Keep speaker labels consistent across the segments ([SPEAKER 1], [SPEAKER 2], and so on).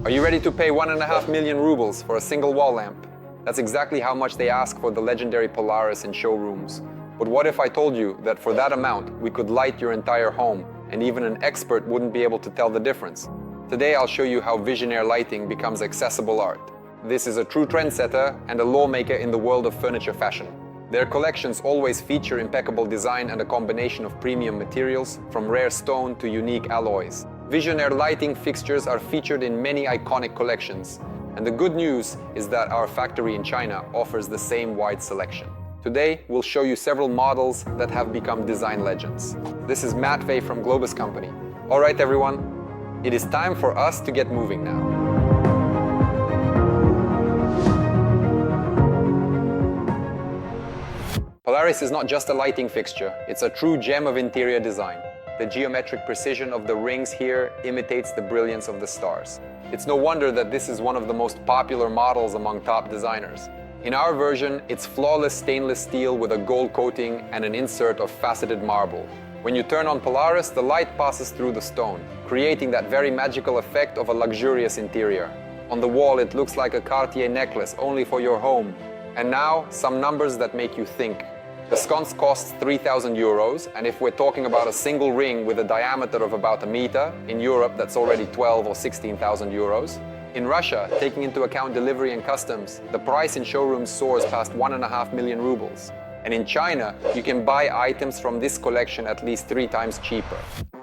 [SPEAKER 1] Are you ready to pay 1.5 million rubles for a single wall lamp? That's exactly how much they ask for the legendary Polaris in showrooms. But what if I told you that for that amount, we could light your entire home, and even an expert wouldn't be able to tell the difference? Today I'll show you how visionary lighting becomes accessible art. This is a true trendsetter and a lawmaker in the world of furniture fashion. Their collections always feature impeccable design and a combination of premium materials, from rare stone to unique alloys. Visionary lighting fixtures are featured in many iconic collections, and the good news is that our factory in China offers the same wide selection. Today, we'll show you several models that have become design legends. This is Matt Fay from GLOBUS company. All right, everyone, it is time for us to get moving now. Polaris is not just a lighting fixture, it's a true gem of interior design. The geometric precision of the rings here imitates the brilliance of the stars. It's no wonder that this is one of the most popular models among top designers. In our version, it's flawless stainless steel with a gold coating and an insert of faceted marble. When you turn on Polaris, the light passes through the stone, creating that very magical effect of a luxurious interior. On the wall, it looks like a Cartier necklace only for your home. And now, some numbers that make you think. The sconce costs 3,000 euros, and if we're talking about a single ring with a diameter of about a meter, in Europe that's already 12 or 16,000 euros. In Russia, taking into account delivery and customs, the price in showrooms soars past 1.5 million rubles. And in China, you can buy items from this collection at least 3 times cheaper.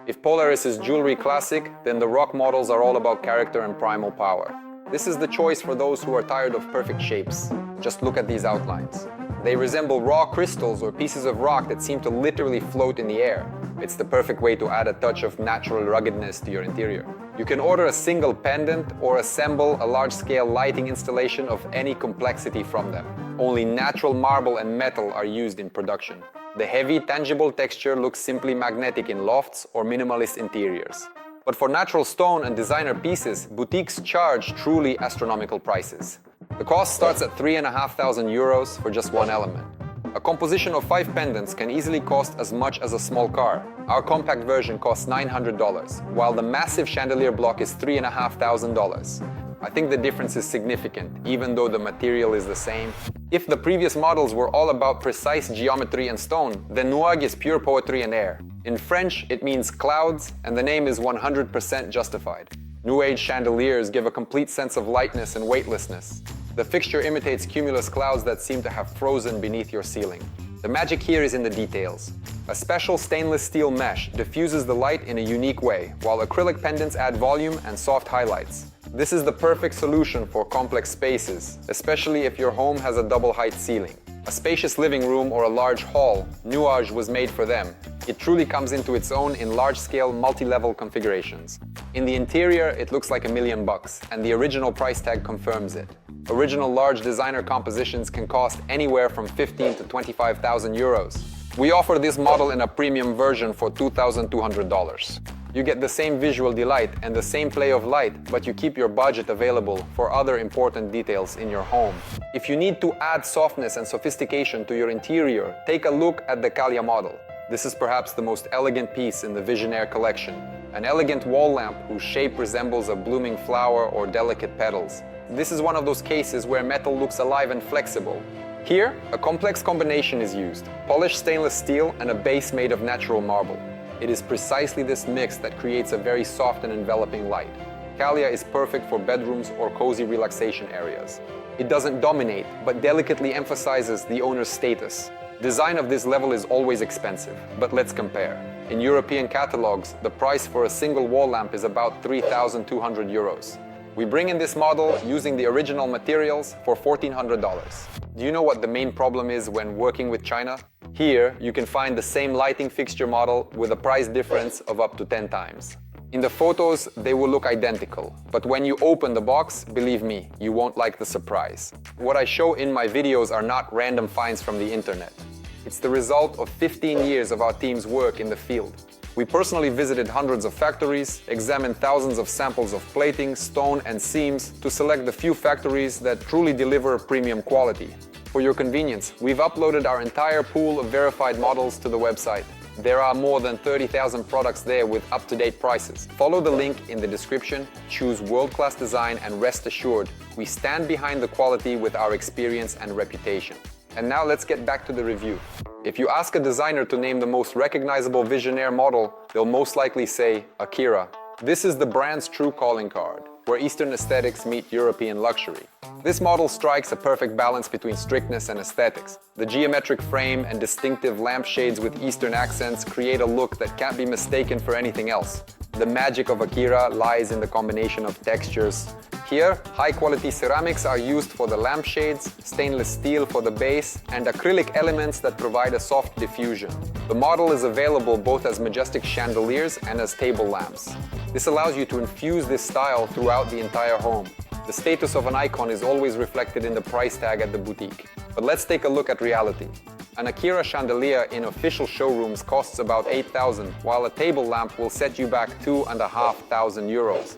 [SPEAKER 1] If Polaris is jewelry classic, then the rock models are all about character and primal power. This is the choice for those who are tired of perfect shapes. Just look at these outlines. They resemble raw crystals or pieces of rock that seem to literally float in the air. It's the perfect way to add a touch of natural ruggedness to your interior. You can order a single pendant or assemble a large-scale lighting installation of any complexity from them. Only natural marble and metal are used in production. The heavy, tangible texture looks simply magnetic in lofts or minimalist interiors. But for natural stone and designer pieces, boutiques charge truly astronomical prices. The cost starts at 3,500 euros for just one element. A composition of 5 pendants can easily cost as much as a small car. Our compact version costs $900, while the massive chandelier block is $3,500. I think the difference is significant, even though the material is the same. If the previous models were all about precise geometry and stone, then Nuages is pure poetry and air. In French, it means clouds, and the name is 100% justified. New Age chandeliers give a complete sense of lightness and weightlessness. The fixture imitates cumulus clouds that seem to have frozen beneath your ceiling. The magic here is in the details. A special stainless steel mesh diffuses the light in a unique way, while acrylic pendants add volume and soft highlights. This is the perfect solution for complex spaces, especially if your home has a double-height ceiling. A spacious living room or a large hall, Nuages was made for them. It truly comes into its own in large-scale, multi-level configurations. In the interior, it looks like $1 million, and the original price tag confirms it. Original large designer compositions can cost anywhere from 15,000 to 25,000 euros. We offer this model in a premium version for $2,200. You get the same visual delight and the same play of light, but you keep your budget available for other important details in your home. If you need to add softness and sophistication to your interior, take a look at the Callia model. This is perhaps the most elegant piece in the Visionaire collection. An elegant wall lamp whose shape resembles a blooming flower or delicate petals. This is one of those cases where metal looks alive and flexible. Here, a complex combination is used: polished stainless steel and a base made of natural marble. It is precisely this mix that creates a very soft and enveloping light. Callia is perfect for bedrooms or cozy relaxation areas. It doesn't dominate, but delicately emphasizes the owner's status. Design of this level is always expensive, but let's compare. In European catalogs, the price for a single wall lamp is about 3,200 euros. We bring in this model using the original materials for $1,400. Do you know what the main problem is when working with China? Here, you can find the same lighting fixture model with a price difference of up to 10 times. In the photos, they will look identical, but when you open the box, believe me, you won't like the surprise. What I show in my videos are not random finds from the internet. It's the result of 15 years of our team's work in the field. We personally visited hundreds of factories, examined thousands of samples of plating, stone, and seams to select the few factories that truly deliver premium quality. For your convenience, we've uploaded our entire pool of verified models to the website. There are more than 30,000 products there with up-to-date prices. Follow the link in the description, choose world-class design, and rest assured, we stand behind the quality with our experience and reputation. And now let's get back to the review. If you ask a designer to name the most recognizable Visionaire model, they'll most likely say Akira. This is the brand's true calling card, where Eastern aesthetics meet European luxury. This model strikes a perfect balance between strictness and aesthetics. The geometric frame and distinctive lampshades with Eastern accents create a look that can't be mistaken for anything else. The magic of Akira lies in the combination of textures. Here, high-quality ceramics are used for the lampshades, stainless steel for the base, and acrylic elements that provide a soft diffusion. The model is available both as majestic chandeliers and as table lamps. This allows you to infuse this style throughout the entire home. The status of an icon is always reflected in the price tag at the boutique. But let's take a look at reality. An Akira chandelier in official showrooms costs about 8,000, while a table lamp will set you back 2,500 euros.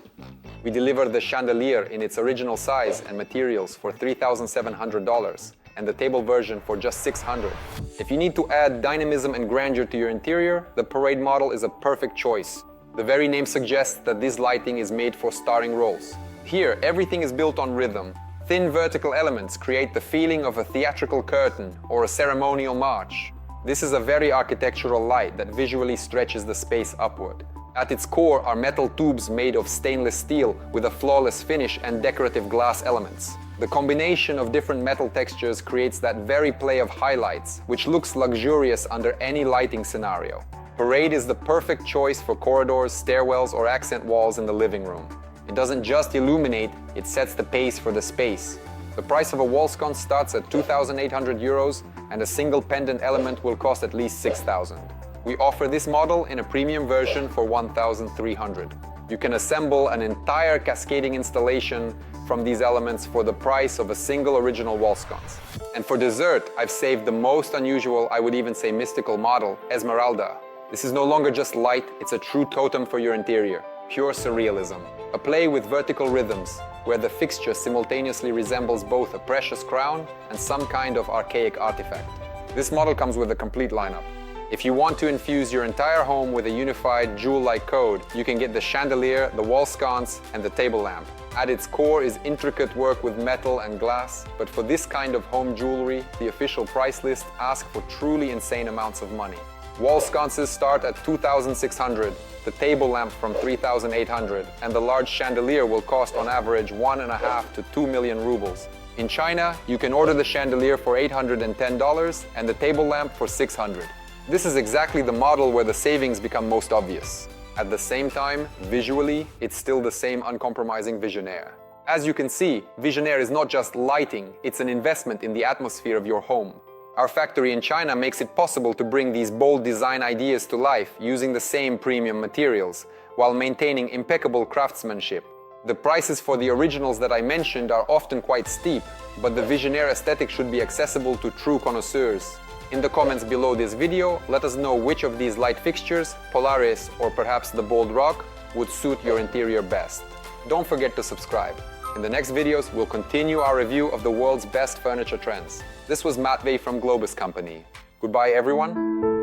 [SPEAKER 1] We deliver the chandelier in its original size and materials for $3,700, and the table version for just $600. If you need to add dynamism and grandeur to your interior, the Parade model is a perfect choice. The very name suggests that this lighting is made for starring roles. Here, everything is built on rhythm. Thin vertical elements create the feeling of a theatrical curtain or a ceremonial march. This is a very architectural light that visually stretches the space upward. At its core are metal tubes made of stainless steel with a flawless finish and decorative glass elements. The combination of different metal textures creates that very play of highlights, which looks luxurious under any lighting scenario. Parade is the perfect choice for corridors, stairwells, or accent walls in the living room. It doesn't just illuminate, it sets the pace for the space. The price of a wall sconce starts at 2,800 euros, and a single pendant element will cost at least 6,000. We offer this model in a premium version for 1,300. You can assemble an entire cascading installation from these elements for the price of a single original wall sconce. And for dessert, I've saved the most unusual, I would even say mystical model, Esmeralda. This is no longer just light, it's a true totem for your interior. Pure surrealism. A play with vertical rhythms, where the fixture simultaneously resembles both a precious crown and some kind of archaic artifact. This model comes with a complete lineup. If you want to infuse your entire home with a unified jewel-like code, you can get the chandelier, the wall sconce, and the table lamp. At its core is intricate work with metal and glass, but for this kind of home jewelry, the official price list asks for truly insane amounts of money. Wall sconces start at 2,600, the table lamp from 3,800, and the large chandelier will cost on average 1.5 to 2 million rubles. In China, you can order the chandelier for $810 and the table lamp for $600. This is exactly the model where the savings become most obvious. At the same time, visually, it's still the same uncompromising Visionaire. As you can see, Visionaire is not just lighting, it's an investment in the atmosphere of your home. Our factory in China makes it possible to bring these bold design ideas to life using the same premium materials, while maintaining impeccable craftsmanship. The prices for the originals that I mentioned are often quite steep, but the Visionaire aesthetic should be accessible to true connoisseurs. In the comments below this video, let us know which of these light fixtures, Polaris or perhaps the bold rock, would suit your interior best. Don't forget to subscribe. In the next videos, we'll continue our review of the world's best furniture trends. This was Matvey from GLOBUS Company. Goodbye, everyone.